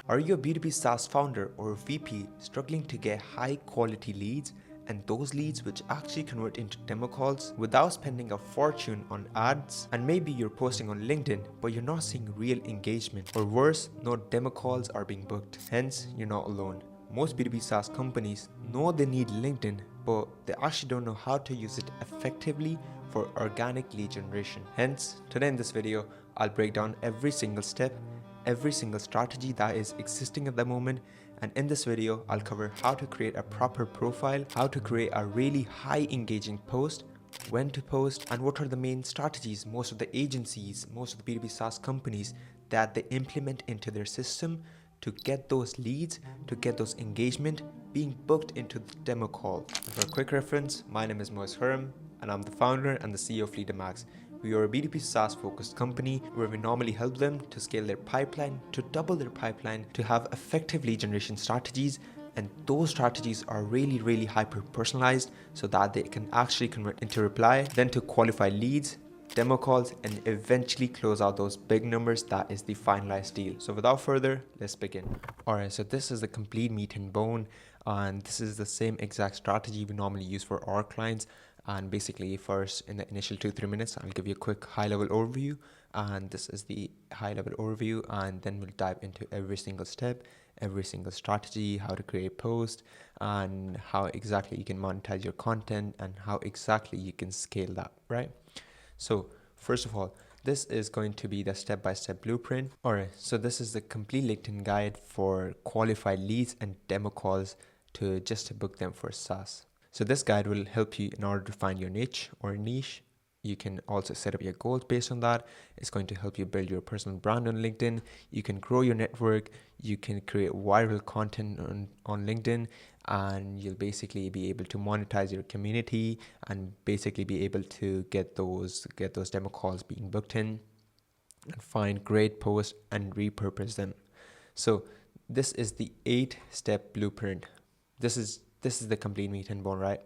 Are you a B2B SaaS founder or VP struggling to get high quality leads, and those leads which actually convert into demo calls without spending a fortune on ads? And maybe you're posting on LinkedIn but you're not seeing real engagement, or worse, no demo calls are being booked. Hence, you're not alone. Most B2B SaaS companies know they need LinkedIn, but they actually don't know how to use it effectively for organic lead generation. Hence, today in this video, I'll break down every single step, every single strategy that is existing at the moment. And in this video, I'll cover how to create a proper profile, how to create a really high engaging post, when to post, and what are the main strategies most of the agencies, most of the B2B SaaS companies that they implement into their system to get those leads, to get those engagement being booked into the demo call. And for a quick reference, my name is Moaz Khurram, and I'm the founder and the CEO of LeaderMax. We are a B2B SaaS focused company where we normally help them to scale their pipeline, to double their pipeline, to have effective lead generation strategies. And those strategies are really hyper personalized so that they can actually convert into reply, then to qualify leads, demo calls, and eventually close out those big numbers. That is the finalized deal. So without further, let's begin. Alright, so this is the complete meat and bone, and this is the same exact strategy we normally use for our clients. And basically, first in the initial 2-3 minutes, I'll give you a quick high-level overview, and this is the high-level overview, and then we'll dive into every single step, every single strategy, how to create posts, and how exactly you can monetize your content, and how exactly you can scale that, right? So first of all, this is going to be the step-by-step blueprint. Alright, so this is the complete LinkedIn guide for qualified leads and demo calls to book them for SaaS. So this guide will help you in order to find your niche or niche. You can also set up your goals based on that. It's going to help you build your personal brand on LinkedIn. You can grow your network. You can create viral content on LinkedIn, and you'll basically be able to monetize your community and basically be able to get those demo calls being booked in and find great posts and repurpose them. So this is the 8-step blueprint. This is the complete meat and bone, right?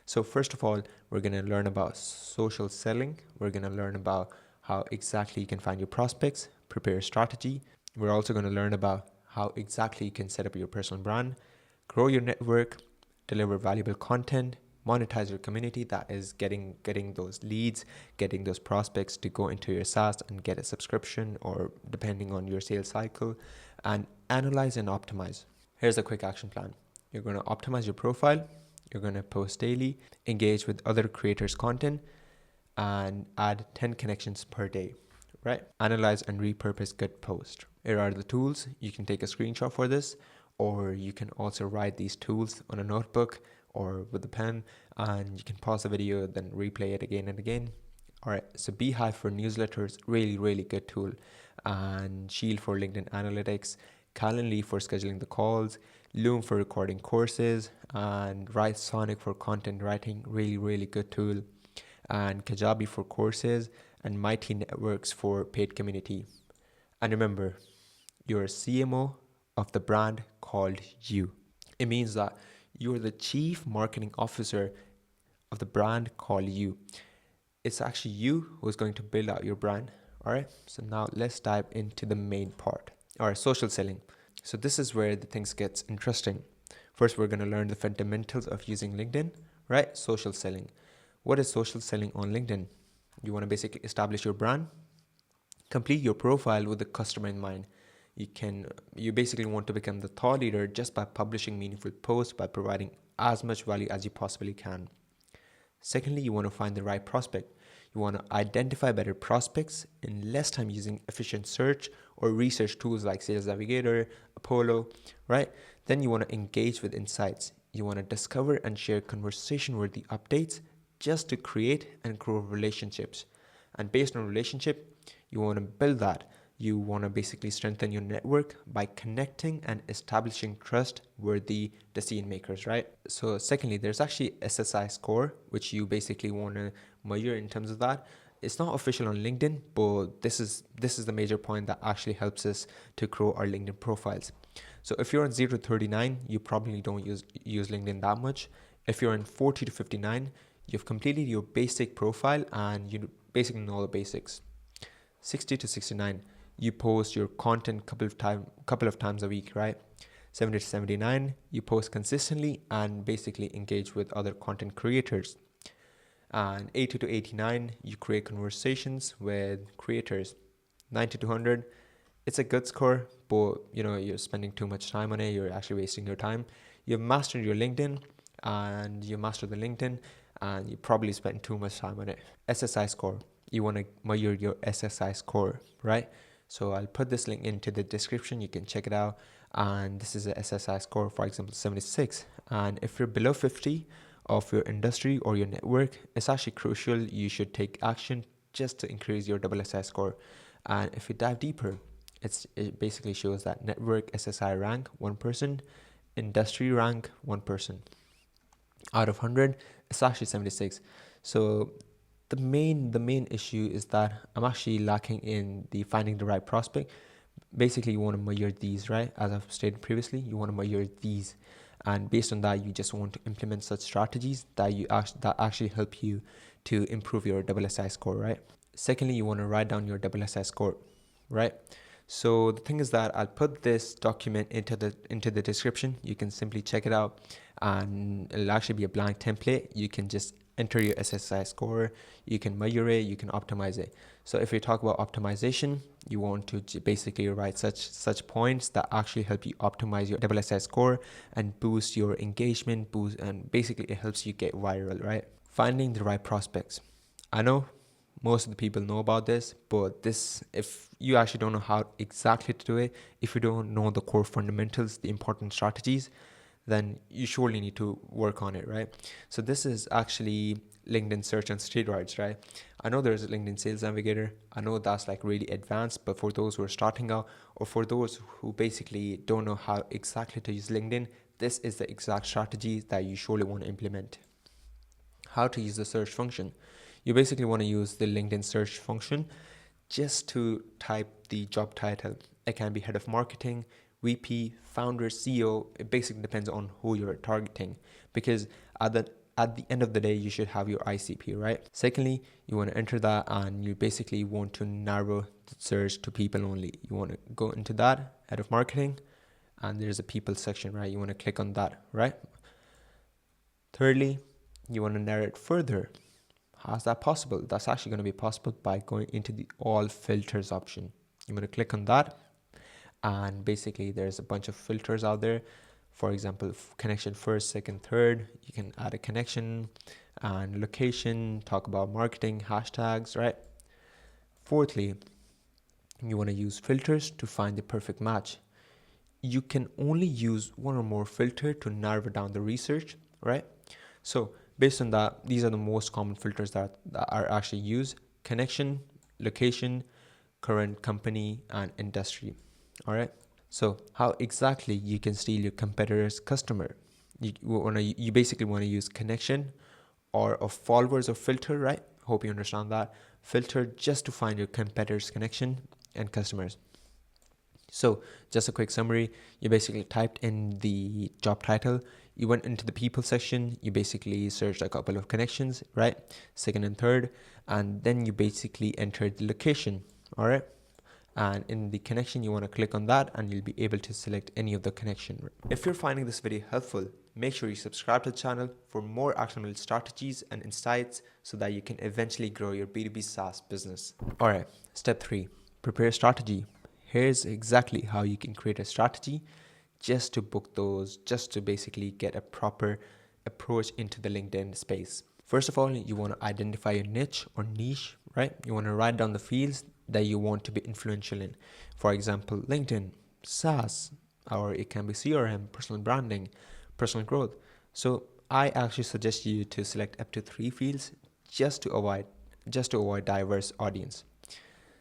So first of all, we're going to learn about social selling. We're going to learn about how exactly you can find your prospects, prepare a strategy. We're also going to learn about how exactly you can set up your personal brand, grow your network, deliver valuable content, monetize your community, that is getting those leads, getting those prospects to go into your SaaS and get a subscription, or depending on your sales cycle, and analyze and optimize. Here's a quick action plan. You're going to optimize your profile. You're going to post daily, engage with other creators' content, and add 10 connections per day, right? Analyze and repurpose good posts. Here are the tools. You can take a screenshot for this, or you can also write these tools on a notebook or with a pen, and you can pause the video, then replay it again and again. All right, so Beehive for newsletters, really good tool, and Shield for LinkedIn Analytics, Calendly for scheduling the calls, Loom for recording courses, and Write Sonic for content writing, really good tool, and Kajabi for courses, and Mighty Networks for paid community. And remember, you're a CMO of the brand called you. It means that you're the chief marketing officer of the brand called you. It's actually you who's going to build out your brand. All right, so now let's dive into the main part. All right, social selling. So this is where the things gets interesting. First, we're going to learn the fundamentals of using LinkedIn, right? Social selling. What is social selling on LinkedIn? You want to basically establish your brand, complete your profile with the customer in mind. You basically want to become the thought leader just by publishing meaningful posts, by providing as much value as you possibly can. Secondly, you want to find the right prospect. You want to identify better prospects in less time using efficient search or research tools like Sales Navigator, Apollo, right? Then you want to engage with insights. You want to discover and share conversation-worthy updates just to create and grow relationships. And based on relationship, you want to build that. You want to basically strengthen your network by connecting and establishing trustworthy decision makers, right? So secondly, there's actually SSI score, which you basically want to measure in terms of that. It's not official on LinkedIn, but this is the major point that actually helps us to grow our LinkedIn profiles. So if you're on 0 to 39, you probably don't use LinkedIn that much. If you're in 40 to 59, you've completed your basic profile and you basically know the basics. 60 to 69, you post your content couple of times a week, right? 70 to 79, you post consistently and basically engage with other content creators. And 80 to 89, you create conversations with creators. 90 to 100, it's a good score, but you're spending too much time on it. You're actually wasting your time. You've mastered your LinkedIn, and you mastered the LinkedIn, and you probably spent too much time on it. SSI score, you want to measure your SSI score, right? So I'll put this link into the description. You can check it out. And this is a SSI score, for example, 76. And if you're below 50 of your industry or your network, it's actually crucial. You should take action just to increase your SSI score. And if you dive deeper, it basically shows that network SSI rank 1%, industry rank 1%. Out of 100, it's actually 76. So the main issue is that I'm actually lacking in the finding the right prospect. Basically, you want to measure these, right? As I've stated previously, you want to measure these, and based on that, you just want to implement such strategies that actually help you to improve your SSI score, right? Secondly, you want to write down your SSI score, right? So the thing is that I'll put this document into the description. You can simply check it out, and it'll actually be a blank template. You can just enter your SSI score, you can measure it, you can optimize it. So if we talk about optimization, you want to basically write such points that actually help you optimize your SSI score and boost your engagement, and basically it helps you get viral, right? Finding the right prospects. I know most of the people know about this, but if you actually don't know how exactly to do it, if you don't know the core fundamentals, the important strategies, then you surely need to work on it, right? So this is actually LinkedIn search on steroids, right? I know there's a LinkedIn Sales Navigator. I know that's like really advanced, but for those who are starting out, or for those who basically don't know how exactly to use LinkedIn, this is the exact strategy that you surely want to implement. How to use the search function. You basically want to use the LinkedIn search function just to type the job title. It can be head of marketing, VP, founder, CEO. It basically depends on who you're targeting, because at the end of the day, you should have your ICP, right? Secondly, you want to enter that, and you basically want to narrow the search to people only. You want to go into that, head of marketing, and there's a people section, right? You want to click on that, right? Thirdly, you want to narrow it further. How's that possible? That's actually going to be possible by going into the all filters option. You want to click on that, and basically there's a bunch of filters out there. For example, connection first, second, third. You can add a connection, and location, talk about marketing, hashtags, right? Fourthly, you want to use filters to find the perfect match. You can only use one or more filter to narrow down the research, right? So based on that, these are the most common filters that are actually used: connection, location, current company, and industry. All right. So how exactly you can steal your competitor's customer? You basically want to use connection or a followers or filter, right? Hope you understand that. Filter just to find your competitor's connection and customers. So just a quick summary, you basically typed in the job title, you went into the people section, you basically searched a couple of connections, right? Second and third, and then you basically entered the location, all right? And in the connection, you want to click on that, and you'll be able to select any of the connection. If you're finding this video helpful, make sure you subscribe to the channel for more actionable strategies and insights so that you can eventually grow your B2B SaaS business. All right, step 3, prepare a strategy. Here's exactly how you can create a strategy just to book those, just to basically get a proper approach into the LinkedIn space. First of all, you want to identify your niche or niche, right? You want to write down the fields that you want to be influential in. For example, LinkedIn, SaaS, or it can be CRM, personal branding, personal growth. So I actually suggest you to select up to 3 fields just to avoid diverse audience.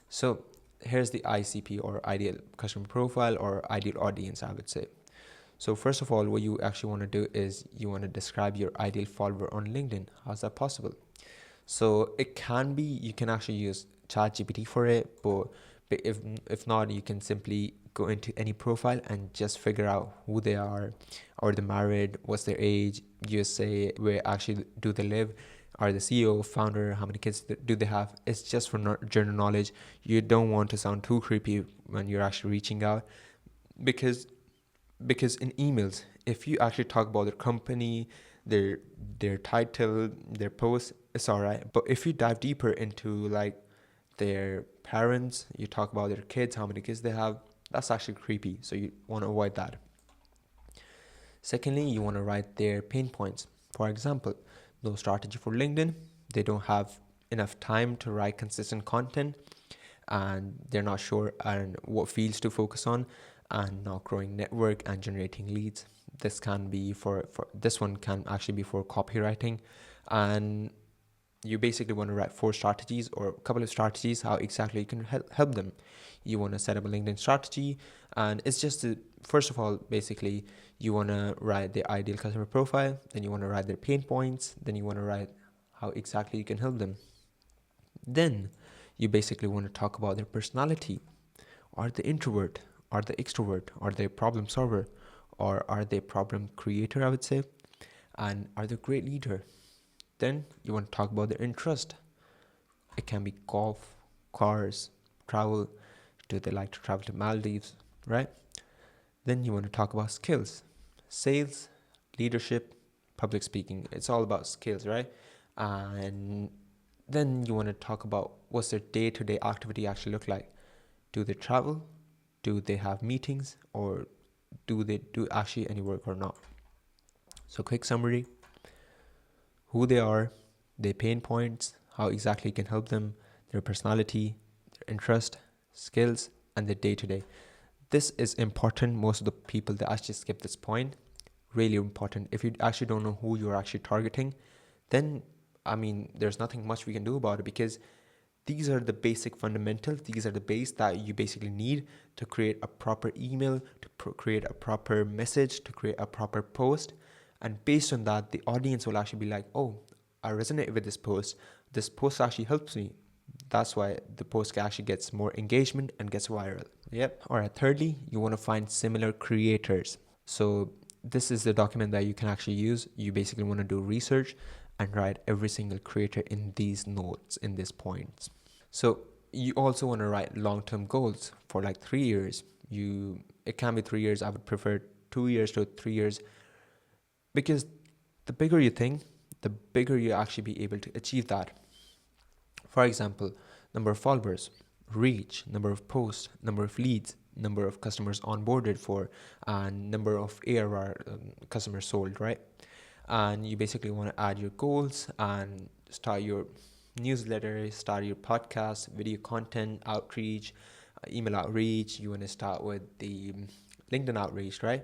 So here's the ICP, or ideal customer profile, or ideal audience, I would say. So first of all, what you actually want to do is you want to describe your ideal follower on LinkedIn. How's that possible? So it can be, you can actually use ChatGPT for it, but if not, you can simply go into any profile and just figure out who they are. Are they married? What's their age? USA? Where actually do they live? are the CEO, founder, how many kids do they have. It's just for general knowledge. You don't want to sound too creepy when you're actually reaching out, because in emails, if you actually talk about their company, their title, their post, it's all right. But if you dive deeper into like their parents, you talk about their kids, how many kids they have, that's actually creepy. So you want to avoid that. Secondly, you want to write their pain points. For example, no strategy for LinkedIn. They don't have enough time to write consistent content, and they're not sure on what fields to focus on, and not growing network and generating leads. This can be for this one can actually be for copywriting. And you basically want to write 4 strategies or a couple of strategies, how exactly you can help them. You want to set up a LinkedIn strategy, and it's just first of all, basically, you want to write the ideal customer profile, then you want to write their pain points, then you want to write how exactly you can help them. Then you basically want to talk about their personality. Are they introvert? Are they extrovert? Are they problem solver? Or are they problem creator, I would say? And are they a great leader? Then you want to talk about their interest. It can be golf, cars, travel. Do they like to travel to Maldives, right? Then you want to talk about skills. Sales, leadership, public speaking. It's all about skills, right? And then you want to talk about what's their day-to-day activity actually look like. Do they travel? Do they have meetings? Or do they do actually any work or not? So quick summary: who they are, their pain points, how exactly you can help them, their personality, their interest, skills, and their day-to-day. This is important. Most of the people that actually skip this point, really important. If you actually don't know who you're actually targeting, then there's nothing much we can do about it, because these are the basic fundamentals. These are the base that you basically need to create a proper email, to create a proper message, to create a proper post. And based on that, the audience will actually be like, oh, I resonate with this post. This post actually helps me. That's why the post actually gets more engagement and gets viral. Yep. All right. Thirdly, you want to find similar creators. So this is the document that you can actually use. You basically want to do research and write every single creator in these notes, in these points. So you also want to write long-term goals for like 3 years. It can be 3 years. I would prefer 2 years to 3 years, because the bigger you think, the bigger you actually be able to achieve that. For example, number of followers, reach, number of posts, number of leads, number of customers onboarded for, and number of ARR customers sold, right? And you basically want to add your goals and start your newsletter, start your podcast, video content, outreach, email outreach. You want to start with the LinkedIn outreach, right?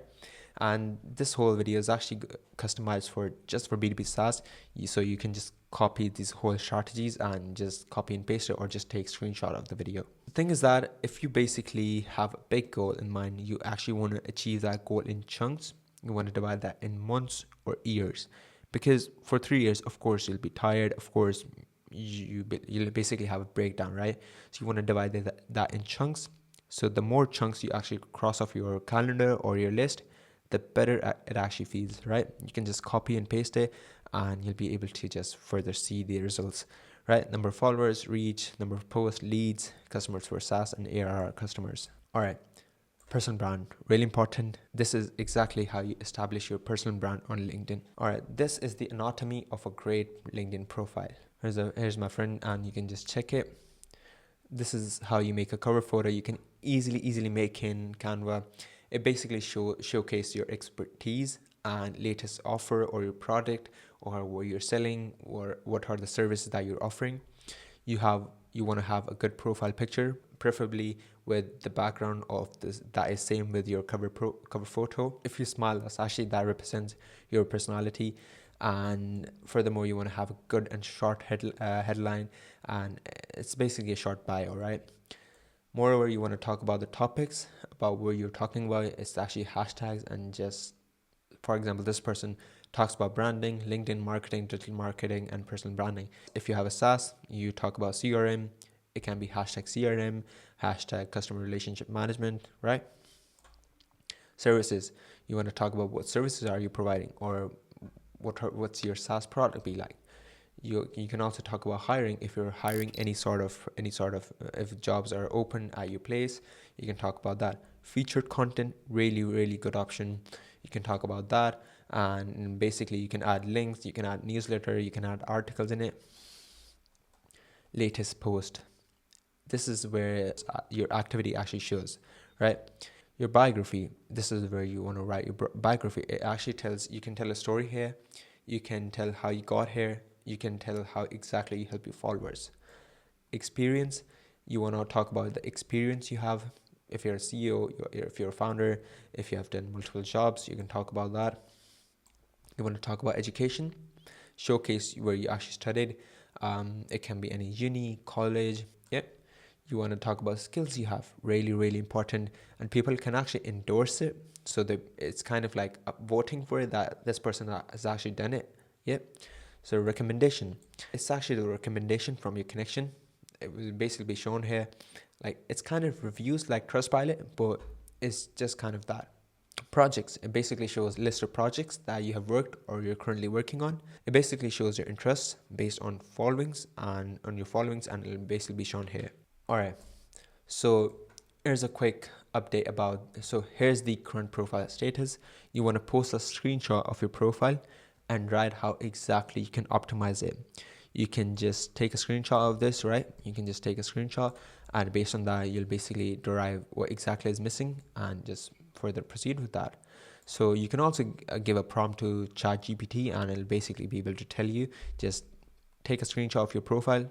And this whole video is actually customized for B2B SaaS. So you can just copy these whole strategies and just copy and paste it, or just take screenshot of the video. The thing is that if you basically have a big goal in mind, you actually want to achieve that goal in chunks. You want to divide that in months or years, because for 3 years, of course, you'll be tired. Of course, you'll basically have a breakdown, right? So you want to divide that in chunks. So the more chunks you actually cross off your calendar or your list, the better it actually feels, right? You can just copy and paste it, and you'll be able to just further see the results, right? Number of followers, reach, number of posts, leads, customers for SaaS, and ARR customers. All right. Personal brand, really important. This is exactly how you establish your personal brand on LinkedIn. All right. This is the anatomy of a great LinkedIn profile. Here's my friend, and you can just check it. This is how you make a cover photo. You can easily make in Canva. It basically showcase your expertise and latest offer, or your product, or what you're selling, or what are the services that you're offering. You want to have a good profile picture, preferably with the background of this that is same with your cover photo. If you smile, that represents your personality. And furthermore, you want to have a good and short headline, and it's basically a short bio, right? Moreover, you want to talk about the topics, about what you're talking about. It's actually hashtags, and just, for example, this person talks about branding, LinkedIn marketing, digital marketing, and personal branding. If you have a SaaS, you talk about CRM. It can be hashtag CRM, hashtag customer relationship management, right? Services, you want to talk about what services are you providing, or what's your SaaS product be like. You can also talk about hiring. If you're hiring any sort of if jobs are open at your place, you can talk about that. Featured content, really good option. You can talk about that, and basically you can add links, you can add newsletter, you can add articles in it. Latest post. This is where your activity actually shows, right? Your biography. This is where you want to write your biography. It actually tells, you can tell a story here. You can tell how you got here. You can tell how exactly you help your followers. Experience. You want to talk about the experience you have. If you're a CEO, if you're a founder, if you have done multiple jobs, you can talk about that. You want to talk about education. Showcase where you actually studied. It can be any uni, college. Yep. You want to talk about skills you have. Really important. And people can actually endorse it. So it's kind of like voting for it, that this person has actually done it. Yep. So recommendation. It's actually the recommendation from your connection. It will basically be shown here. Like, it's kind of reviews like Trustpilot, but it's just kind of that. Projects. It basically shows a list of projects that you have worked or you're currently working on. It basically shows your interests based on followings, and it'll basically be shown here. All right. So here's a quick update here's the current profile status. You want to post a screenshot of your profile and write how exactly you can optimize it. You can just take a screenshot of this, right? You can just take a screenshot, and based on that, you'll basically derive what exactly is missing and just further proceed with that. So you can also give a prompt to ChatGPT, and it'll basically be able to tell you, just take a screenshot of your profile,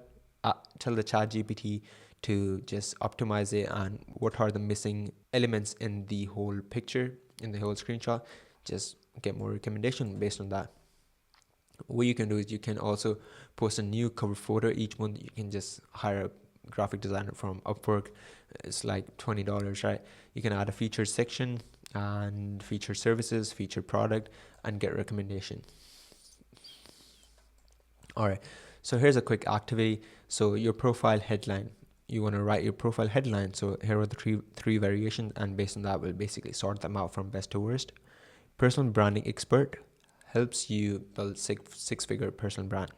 tell the ChatGPT to just optimize it, and what are the missing elements in the whole picture, in the whole screenshot. Just get more recommendation based on that. What you can do is you can also post a new cover photo each month. You can just hire a graphic designer from Upwork. It's like $20, right? You can add a featured section and featured services, featured product, and get recommendation. All right. So here's a quick activity. So your profile headline. You want to write your profile headline. So here are the three variations, and based on that, we'll basically sort them out from best to worst. Personal branding expert. Helps you build six-figure personal brand,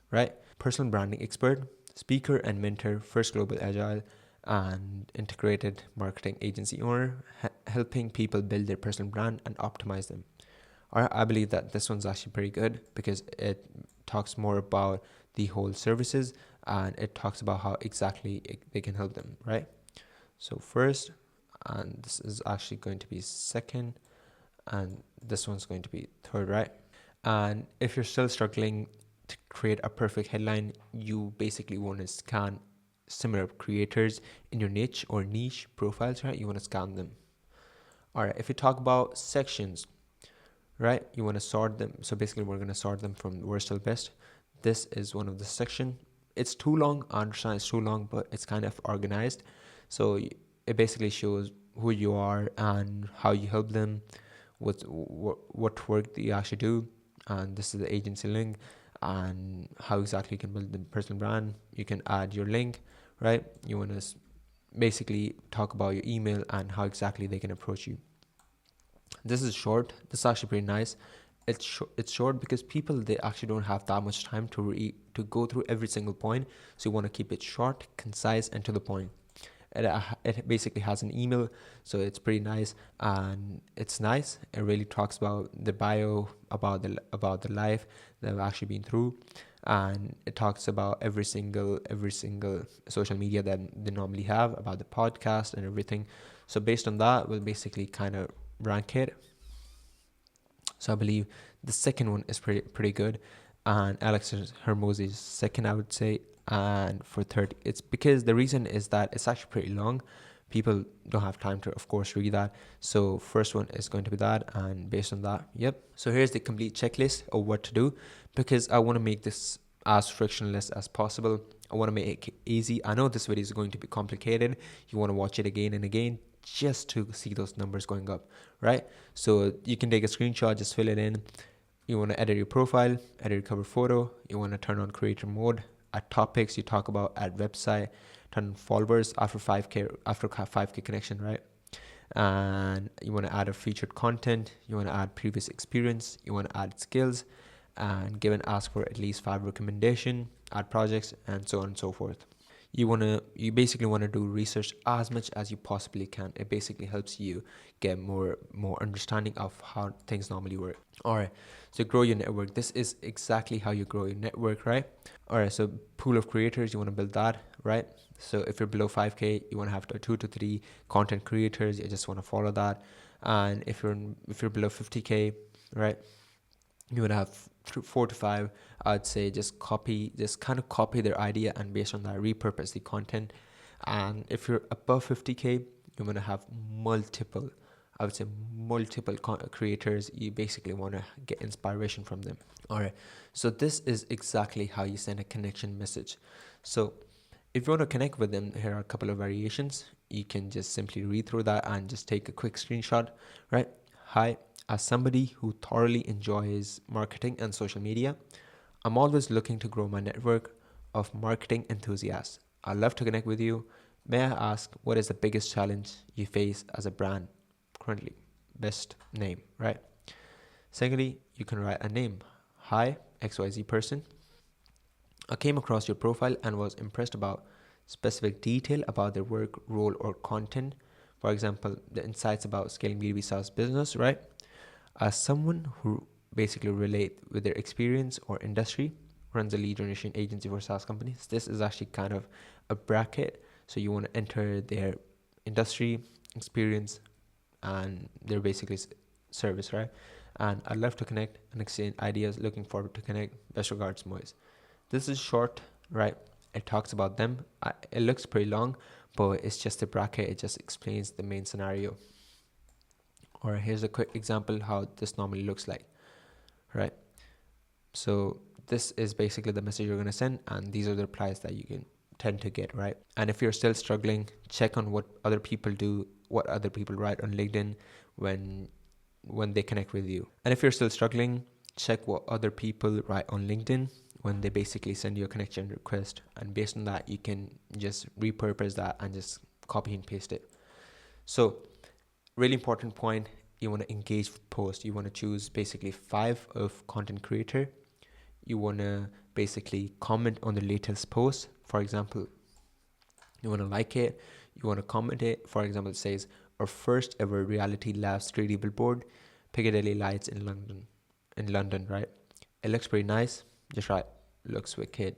right? Personal branding expert, speaker and mentor, first global agile and integrated marketing agency owner, helping people build their personal brand and optimize them. I believe that this one's actually pretty good because it talks more about the whole services, and it talks about how exactly they can help them, right? So first, and this is actually going to be second, and this one's going to be third, right? And if you're still struggling to create a perfect headline, you basically want to scan similar creators in your niche profiles, right? You want to scan them. All right, if you talk about sections, right, you want to sort them. So basically we're going to sort them from worst to best. This is one of the section. It's too long. I understand it's too long, but it's kind of organized. So it basically shows who you are and how you help them, what work that you actually do, and this is the agency link, and how exactly you can build the personal brand. You can add your link, right? You want to basically talk about your email and how exactly they can approach you. This is short. This is actually pretty nice. It's short because people, they actually don't have that much time to go through every single point. So you want to keep it short, concise, and to the point. It basically has an email, so it's pretty nice, and it's nice. It really talks about the bio, about the life they've actually been through, and it talks about every single social media that they normally have, about the podcast and everything. So based on that, we'll basically kind of rank it. So I believe the second one is pretty good, and Alex Hermosi is second, I would say. And for third, it's because the reason is that it's actually pretty long. People don't have time to, of course, read that. So first one is going to be that, and based on that, yep. So here's the complete checklist of what to do, because I want to make this as frictionless as possible. I want to make it easy. I know this video is going to be complicated. You want to watch it again and again just to see those numbers going up, right? So you can take a screenshot, just fill it in. You want to edit your profile, edit your cover photo. You want to turn on creator mode. At topics, you talk about add website, turn on followers after 5k connection, right? And you want to add a featured content. You want to add previous experience. You want to add skills, and give and ask for at least 5 recommendation, add projects, and so on and so forth. You basically want to do research as much as you possibly can. It basically helps you get more understanding of how things normally work. All right, so grow your network. This is exactly how you grow your network, right? All right, so pool of creators, you want to build that, right? So if you're below 5k, you want to have 2 to 3 content creators. You just want to follow that. And if you're below 50k, right, you would have 4 to 5. I'd say just kind of copy their idea, and based on that repurpose the content. And if you're above 50k, you're going to have multiple creators. You basically want to get inspiration from them. All right, so this is exactly how you send a connection message. So if you want to connect with them, here are a couple of variations. You can just simply read through that and just take a quick screenshot, right? Hi, as somebody who thoroughly enjoys marketing and social media, I'm always looking to grow my network of marketing enthusiasts. I'd love to connect with you. May I ask, what is the biggest challenge you face as a brand currently? Best name, right? Secondly, you can write a name. Hi, XYZ person. I came across your profile and was impressed about specific detail about their work, role, or content. For example, the insights about scaling B2B SaaS business, right? As someone who basically relate with their experience or industry, runs a lead generation agency for SaaS companies. This is actually kind of a bracket. So you want to enter their industry, experience, and their basically service, right? And I'd love to connect and exchange ideas. Looking forward to connect. Best regards, Moise. This is short, right? It talks about them. It looks pretty long, but it's just a bracket. It just explains the main scenario. Or here's a quick example how this normally looks like, right? So this is basically the message you're going to send, and these are the replies that you can tend to get, right? And if you're still struggling, check on what other people do, what other people write on LinkedIn when they connect with you. And if you're still struggling, check what other people write on LinkedIn when they basically send you a connection request, and based on that you can just repurpose that and just copy and paste it. So really important point, you want to engage with post. You want to choose basically 5 of content creator. You want to basically comment on the latest post. For example, you want to like it, you want to comment it. For example, it says our first ever Reality Labs 3D billboard, Piccadilly lights in London, right? It looks pretty nice. Just right, looks wicked.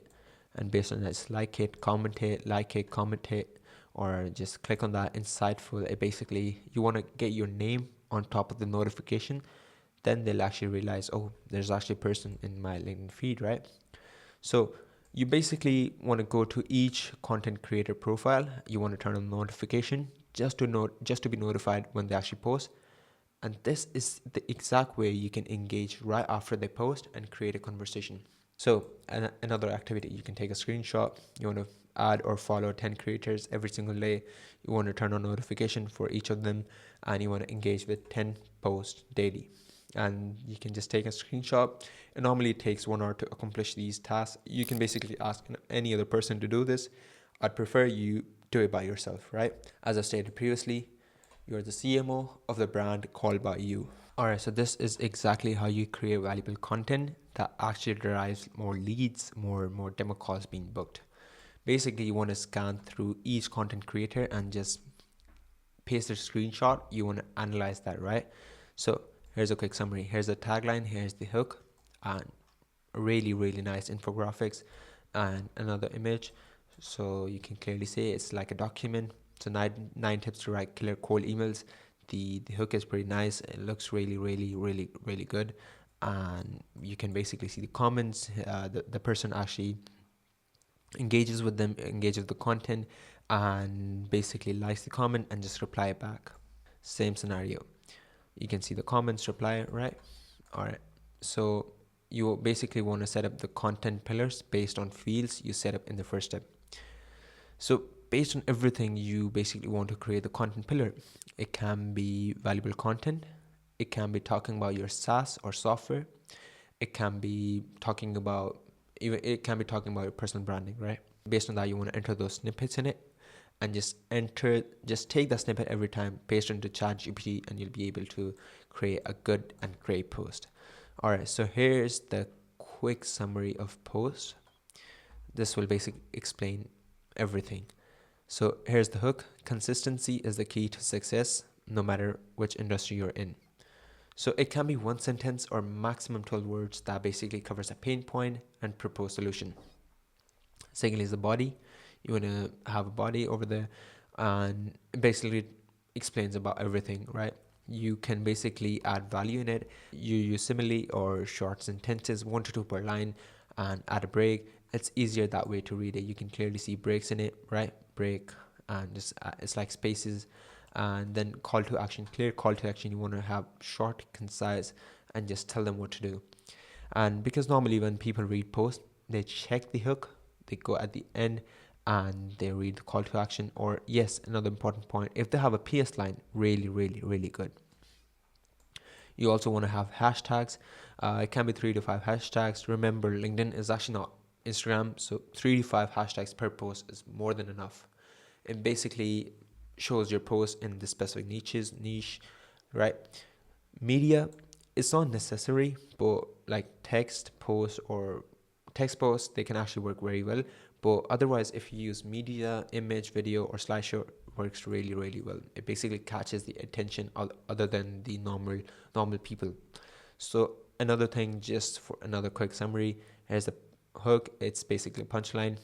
And based on that, like it, comment it, or just click on that insightful. It basically, you want to get your name on top of the notification. Then they'll actually realize, oh, there's actually a person in my LinkedIn feed, right? So you basically want to go to each content creator profile. You want to turn on notification just to be notified when they actually post. And this is the exact way you can engage right after they post and create a conversation. So another activity, you can take a screenshot. You want to add or follow 10 creators every single day. You want to turn on notification for each of them, and you want to engage with 10 posts daily. And you can just take a screenshot. It normally takes 1 hour to accomplish these tasks. You can basically ask any other person to do this. I'd prefer you do it by yourself, right? As I stated previously, you're the CMO of the brand called by you. All right, so this is exactly how you create valuable content that actually derives more leads, more demo calls being booked. Basically, you want to scan through each content creator and just paste their screenshot. You want to analyze that, right? So here's a quick summary. Here's the tagline, here's the hook, and really, really nice infographics and another image. So you can clearly see it's like a document. So nine tips to write killer cold emails. The hook is pretty nice. It looks really, really, really, really good. And you can basically see the comments. The person actually engages with them, engages with the content, and basically likes the comment and just reply back. Same scenario. You can see the comments, reply, right? All right. So you basically want to set up the content pillars based on fields you set up in the first step. So based on everything, you basically want to create the content pillar. It can be valuable content. It can be talking about your SaaS or software. It can be talking about your personal branding, right? Based on that, you want to enter those snippets in it, and just take that snippet every time, paste it into ChatGPT, and you'll be able to create a good and great post. All right, so here's the quick summary of post. This will basically explain everything. So here's the hook. Consistency is the key to success, no matter which industry you're in. So it can be one sentence or maximum 12 words that basically covers a pain point and proposed solution. Secondly is the body. You want to have a body over there, and basically explains about everything, right? You can basically add value in it. You use simile or short sentences, 1 to 2 per line, and add a break. It's easier that way to read it. You can clearly see breaks in it, right? Break, and just it's like spaces. And then call to action, clear call to action. You want to have short, concise, and just tell them what to do. And because normally when people read posts, they check the hook, they go at the end, and they read the call to action. Or yes, another important point, if they have a PS line, really good. You also want to have hashtags. It can be 3 to 5 hashtags. Remember, LinkedIn is actually not Instagram, so 3 to 5 hashtags per post is more than enough. It basically shows your post in the specific niche, right? Media, it's not necessary, but like text posts, they can actually work very well. But otherwise, if you use media, image, video, or slideshow, works really well. It basically catches the attention other than the normal people. So another thing, just for another quick summary, here's the hook. It's basically a punchline.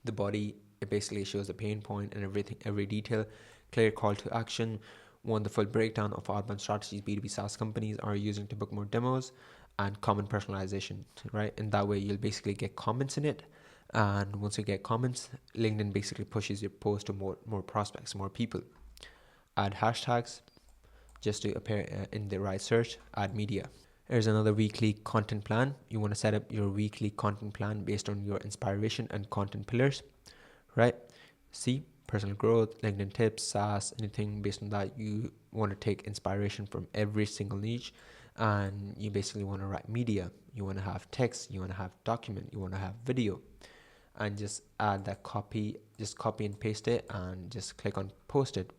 The body, it basically shows the pain point and everything, every detail. Clear call to action. Wonderful breakdown of outbound strategies B2B SaaS companies are using to book more demos, and common personalization, right? In that way, you'll basically get comments in it. And once you get comments, LinkedIn basically pushes your post to more prospects, more people. Add hashtags just to appear in the right search. Add media. Here's another weekly content plan. You want to set up your weekly content plan based on your inspiration and content pillars, right? See, personal growth, LinkedIn tips, SaaS, anything based on that. You want to take inspiration from every single niche, and you basically want to write media. You want to have text, you want to have document, you want to have video, and just add that copy, just copy and paste it, and just click on post it,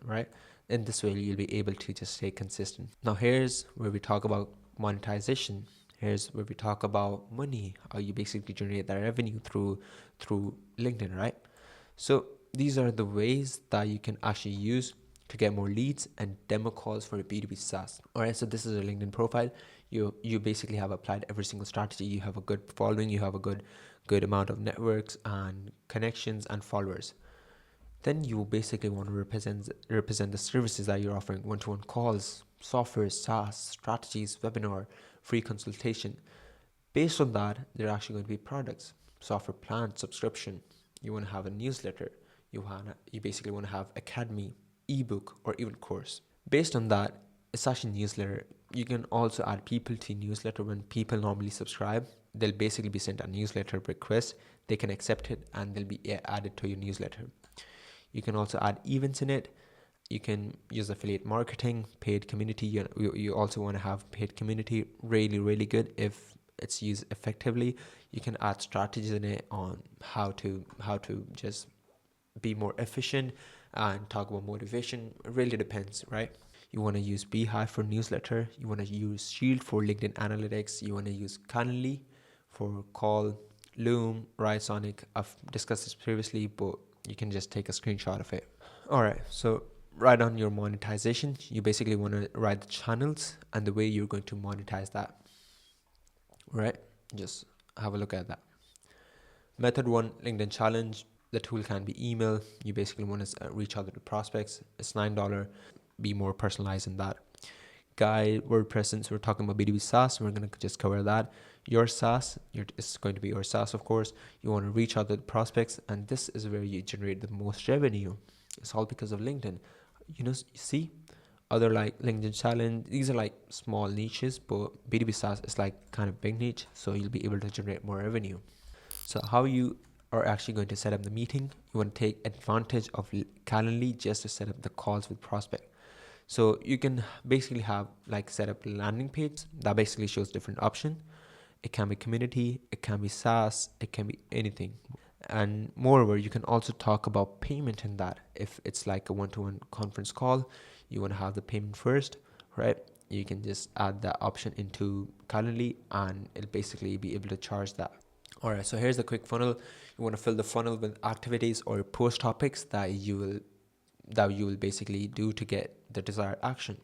right? In this way, you'll be able to just stay consistent. Now, here's where we talk about monetization. Here's where we talk about money, how you basically generate that revenue through LinkedIn, right? So these are the ways that you can actually use to get more leads and demo calls for a B2B SaaS. All right, so this is a LinkedIn profile. You basically have applied every single strategy. You have a good following, you have a good amount of networks and connections and followers. Then you basically want to represent the services that you're offering: one-to-one calls, software, SaaS, strategies, webinar, free consultation. Based on that, there are actually going to be products, software plan, subscription. You want to have a newsletter. You basically want to have academy, ebook, or even course. Based on that, it's actually newsletter. You can also add people to newsletter. When people normally subscribe, they'll basically be sent a newsletter request. They can accept it and they'll be added to your newsletter. You can also add events in it. You can use affiliate marketing, paid community. You also want to have paid community, really good if it's used effectively. You can add strategies in it on how to just be more efficient and talk about motivation. It really depends, right? You want to use Beehive for newsletter. You want to use Shield for LinkedIn analytics. You want to use Calendly for call, Loom, Sonic. I've discussed this previously, but you can just take a screenshot of it. All right, so write on your monetization. You basically want to write the channels and the way you're going to monetize that. Right? Just have a look at that. Method 1, LinkedIn challenge. The tool can be email. You basically want to reach out to prospects. It's $9. Be more personalized in that. Guide, WordPress, since we're talking about B2B SaaS, we're going to just cover that. Your SaaS, it's going to be your SaaS, of course. You want to reach out to the prospects, and this is where you generate the most revenue. It's all because of LinkedIn. You see, other like LinkedIn challenge, these are like small niches, but B2B SaaS is like kind of big niche, so you'll be able to generate more revenue. So how you are actually going to set up the meeting, you want to take advantage of Calendly just to set up the calls with prospect. So you can basically have like set up a landing page that basically shows different options. It can be community, it can be SaaS, it can be anything. And moreover, you can also talk about payment in that. If it's like a one-to-one conference call, you want to have the payment first, right? you can just add that option into Calendly and it'll basically be able to charge that. Alright, so here's the quick funnel. You want to fill the funnel with activities or post topics that you will basically do to get the desired action,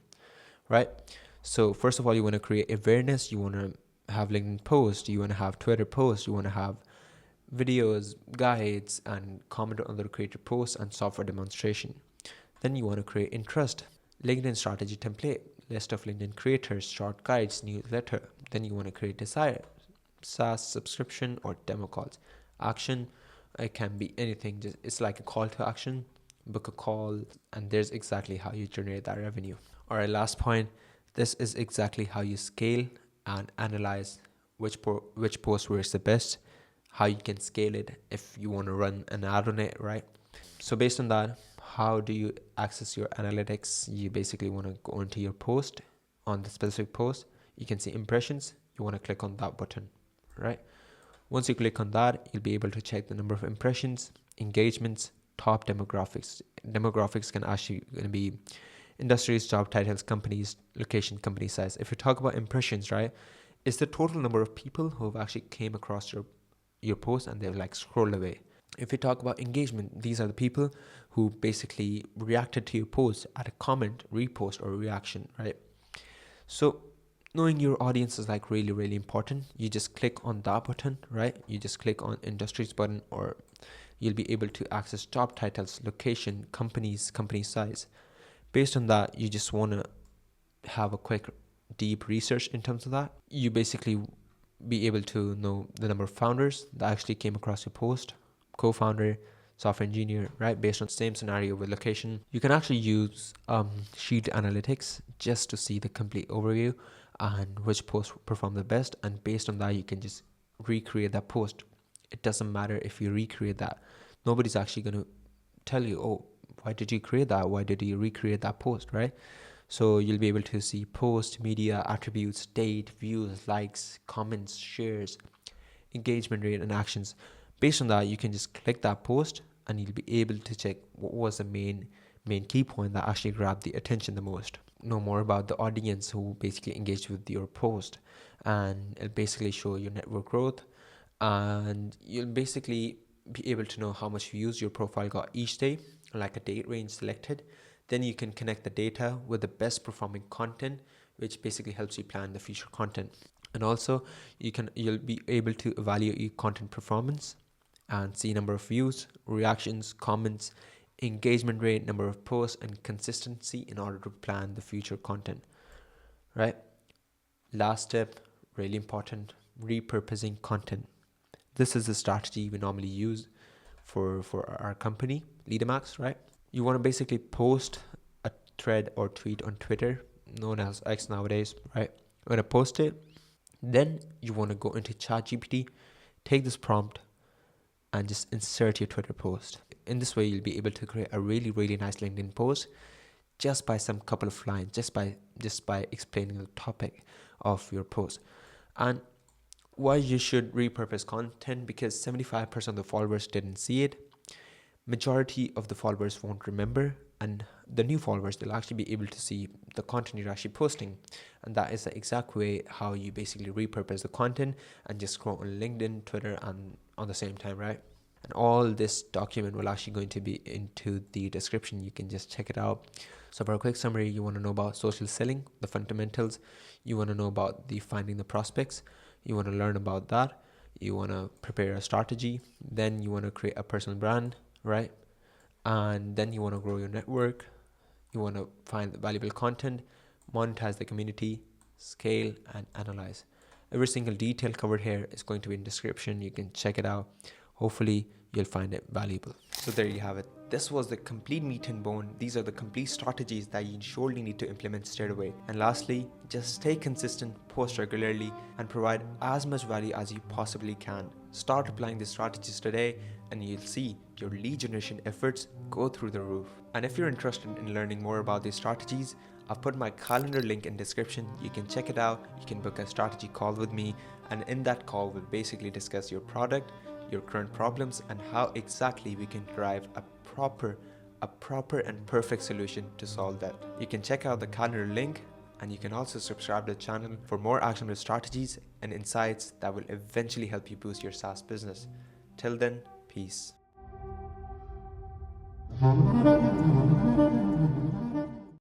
right? So first of all, you want to create awareness. You want to have LinkedIn posts, you want to have Twitter posts, you want to have videos, guides, and comment on the creator posts and software demonstration. Then you want to create interest, LinkedIn strategy template, list of LinkedIn creators, short guides, newsletter. Then you want to create desired SaaS subscription or demo calls. Action, it can be anything. Just it's like a call to action, book a call, and there's exactly how you generate that revenue. All right, last point. This is exactly how you scale and analyze which post works the best, how you can scale it if you want to run an ad on it, right? So based on that, how do you access your analytics? You basically want to go into your post. On the specific post, you can see impressions. You want to click on that button, right? Once you click on that, you'll be able to check the number of impressions, engagements, top demographics. Demographics can actually going to be industries, job titles, companies, location, company size. If you talk about impressions, right, it's the total number of people who have actually came across your post and they've like scrolled away. If you talk about engagement, these are the people who basically reacted to your post, add a comment, repost, or reaction, right? So knowing your audience is like really, really important. You just click on that button, right? You just click on industries button, or you'll be able to access job titles, location, companies, company size. Based on that, you just want to have a quick, deep research in terms of that. You basically be able to know the number of founders that actually came across your post, co-founder, software engineer, right? Based on the same scenario with location. You can actually use sheet analytics just to see the complete overview and which post perform the best. And based on that, you can just recreate that post. It doesn't matter if you recreate that. Nobody's actually going to tell you, oh, why did you create that? Why did you recreate that post, right? So you'll be able to see post, media, attributes, date, views, likes, comments, shares, engagement rate, and actions. Based on that, you can just click that post and you'll be able to check what was the main key point that actually grabbed the attention the most. Know more about the audience who basically engaged with your post, and it'll basically show your network growth, and you'll basically be able to know how much views your profile got each day, like a date range selected. Then you can connect the data with the best performing content, which basically helps you plan the future content. And also you'll be able to evaluate your content performance and see number of views, reactions, comments, engagement rate, number of posts, and consistency in order to plan the future content, right? Last step, really important, repurposing content. This is the strategy we normally use for our company, LeaderMax, right? You want to basically post a thread or tweet on Twitter, known as X nowadays, right? You're going to post it. Then you want to go into ChatGPT, take this prompt, and just insert your Twitter post. In this way, you'll be able to create a really, really nice LinkedIn post just by some couple of lines, just by explaining the topic of your post. And why you should repurpose content, because 75% of the followers didn't see it. Majority of the followers won't remember, and the new followers, they'll actually be able to see the content you're actually posting. And that is the exact way how you basically repurpose the content and just scroll on LinkedIn, Twitter, and on the same time, right? And all this document will actually going to be into the description. You can just check it out. So for a quick summary, you want to know about social selling, the fundamentals. You want to know about the finding the prospects. You want to learn about that. You want to prepare a strategy. Then you want to create a personal brand, right? And then you want to grow your network. You want to find valuable content, monetize the community, scale, and analyze. Every single detail covered here is going to be in description. You can check it out. Hopefully you'll find it valuable. So there you have it. This was the complete meat and bone. These are the complete strategies that you surely need to implement straight away. And lastly, just stay consistent, post regularly, and provide as much value as you possibly can. Start applying these strategies today and you'll see your lead generation efforts go through the roof. And if you're interested in learning more about these strategies, I've put my calendar link in description. You can check it out. You can book a strategy call with me, and in that call we'll basically discuss your product, your current problems, and how exactly we can drive a proper and perfect solution to solve that. You can check out the calendar link And you can also subscribe to the channel for more actionable strategies and insights that will eventually help you boost your SaaS business. Till then, peace.